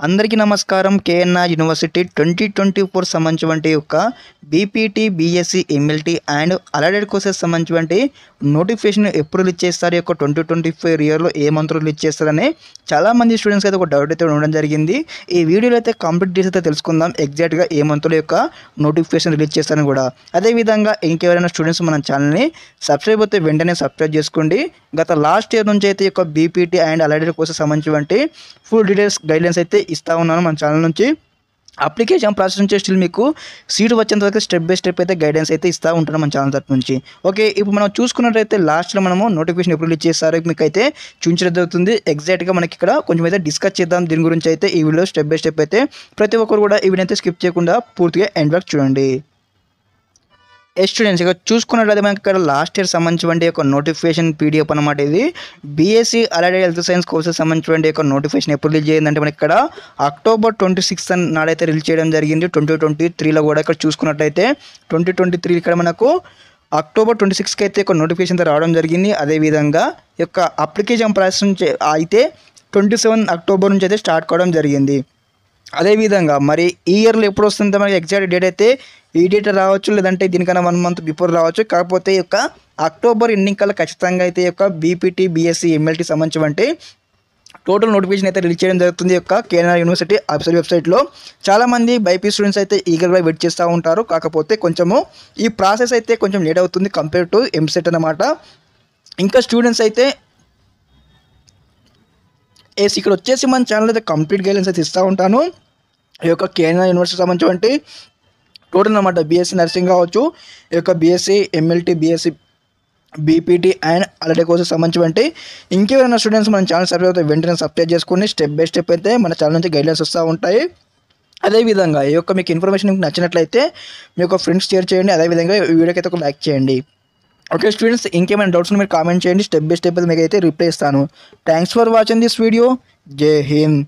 అందరికీ నమస్కారం. KNR university 2024 సంబంధించినటువంటి యొక్క BPT, BSc, MLT and allied courses సంబంధించినటువంటి నోటిఫికేషన్ ఎప్పుడు రిలీజ్ చేస్తారు, యొక్క 2024 ఇయర్లో ఏ మంత్ రిలీజ్ చేస్తారని చాలామంది స్టూడెంట్స్ అయితే ఒక డౌట్ అయితే ఉండడం జరిగింది. ఈ వీడియోలో అయితే కంప్లీట్ డీటెయిల్స్ అయితే తెలుసుకుందాం, ఎగ్జాక్ట్గా ఏ మంత్లో యొక్క నోటిఫికేషన్ రిలీజ్ చేస్తారని కూడా. అదేవిధంగా ఇంకెవరైనా స్టూడెంట్స్ మన ఛానల్ని సబ్స్క్రైబ్ అయితే వెంటనే సబ్స్క్రైబ్ చేసుకోండి. గత లాస్ట్ ఇయర్ నుంచి అయితే యొక్క బీపీటీ అండ్ అలైడెడ్ కోర్సెస్ సంబంధించినటువంటి ఫుల్ డీటెయిల్స్ గైడ్లైన్స్ అయితే ఇస్తూ ఉన్నాను మన ఛానల్ నుంచి. అప్లికేషన్ ప్రాసెస్ నుంచి స్టిల్ మీకు సీట్ వచ్చేంత వరకు స్టెప్ బై స్టెప్ అయితే గైడెన్స్ అయితే ఇస్తూ ఉంటున్నాం మన ఛానల్ తరఫు నుంచి. ఓకే, ఇప్పుడు మనం చూసుకున్నట్టయితే లాస్ట్లో మనము నోటిఫికేషన్ ఎప్పుడు రిలీజ్ చేస్తారో మీకు అయితే చూపించడం జరుగుతుంది. ఎగ్జాక్ట్గా మనకి ఇక్కడ కొంచెం అయితే డిస్కస్ చేద్దాం దీని గురించి అయితే ఈ వీడియో స్టెప్ బై స్టెప్ అయితే. ప్రతి ఒక్కరు కూడా ఈ వీడియో అయితే స్కిప్ చేయకుండా పూర్తిగా ఎండ్ వరకు చూడండి. స్టూడెంట్స్ ఇక చూసుకున్నట్లయితే మనకి ఇక్కడ లాస్ట్ ఇయర్ సంబంధించినటువంటి ఒక నోటిఫికేషన్ పీడిఎఫ్ అనమాట. ఇది బీఎస్సీ అలైడెడ్ హెల్త్ సైన్స్ కోర్సెస్ సంబంధించినటువంటి ఒక నోటిఫికేషన్ ఎప్పుడు రిలీజ్ చేయిందంటే మనకి ఇక్కడ అక్టోబర్ 26 నాడైతే రిలీజ్ చేయడం జరిగింది. 2023లో కూడా ఇక్కడ చూసుకున్నట్లయితే 2023 ఇక్కడ మనకు అక్టోబర్ 26కి అయితే ఒక నోటిఫికేషన్ రావడం జరిగింది. అదేవిధంగా యొక్క అప్లికేషన్ ప్రాసెస్ నుంచి అయితే 27 అక్టోబర్ నుంచి అయితే స్టార్ట్ కావడం జరిగింది. అదేవిధంగా మరి ఈ ఇయర్లో ఎప్పుడు వస్తుందో మనకి ఎగ్జాక్ట్ డేట్ అయితే ఈ డేట్ రావచ్చు, లేదంటే దీనికన్నా 1 మంత్ బిఫోర్ రావచ్చు. కాకపోతే ఈ యొక్క అక్టోబర్ ఎండింగ్ కల్లా ఖచ్చితంగా అయితే ఈ యొక్క బీపీటీ, బీఎస్సీ, ఎంఎల్టీ సంబంధించి టోటల్ నోటిఫికేషన్ అయితే రిలీజ్ చేయడం జరుగుతుంది యొక్క కేఎన్ఆర్ యూనివర్సిటీ అఫీషియల్ వెబ్సైట్లో. చాలామంది బైపీసీ స్టూడెంట్స్ అయితే ఈగర్గా వెయిట్ చేస్తూ ఉంటారు. కాకపోతే కొంచెము ఈ ప్రాసెస్ అయితే కొంచెం లేట్ అవుతుంది కంపేర్ టు ఎంసెట్ అన్నమాట. ఇంకా స్టూడెంట్స్ అయితే ఇక్కడ వచ్చేసి మన ఛానల్ అయితే కంప్లీట్ గైడెన్స్ అయితే ఇస్తూ ఉంటాను. ఈ యొక్క కేఎన్ఆర్ యూనివర్సిటీ సంబంధించి టోటల్ అన్నమాట బీఎస్సీ నర్సింగ్ కావచ్చు, ఈ యొక్క BSc, MLT, BSc, BPT and allied courses సంబంధించి ఇంకెవరైనా స్టూడెంట్స్ మన ఛానల్ సబ్స్క్రైబ్ అయితే వెంటనే సబ్స్క్రైబ్ చేసుకుని స్టెప్ బై స్టెప్ అయితే మన ఛానల్ నుంచి గైడ్లైన్స్ వస్తూ ఉంటాయి. అదేవిధంగా ఈ యొక్క మీకు ఇన్ఫర్మేషన్ మీకు నచ్చినట్లయితే మీ యొక్క ఫ్రెండ్స్ షేర్ చేయండి. అదేవిధంగా ఈ వీడియోకి అయితే ఒక లైక్ చేయండి. ఓకే స్టూడెంట్స్, ఇంకేమైనా డౌట్స్ మీరు కామెంట్ చేయండి, స్టెప్ బై స్టెప్ అయితే మీకు అయితే రిప్లై ఇస్తాను. Thanks for watching this video. జై హింద్.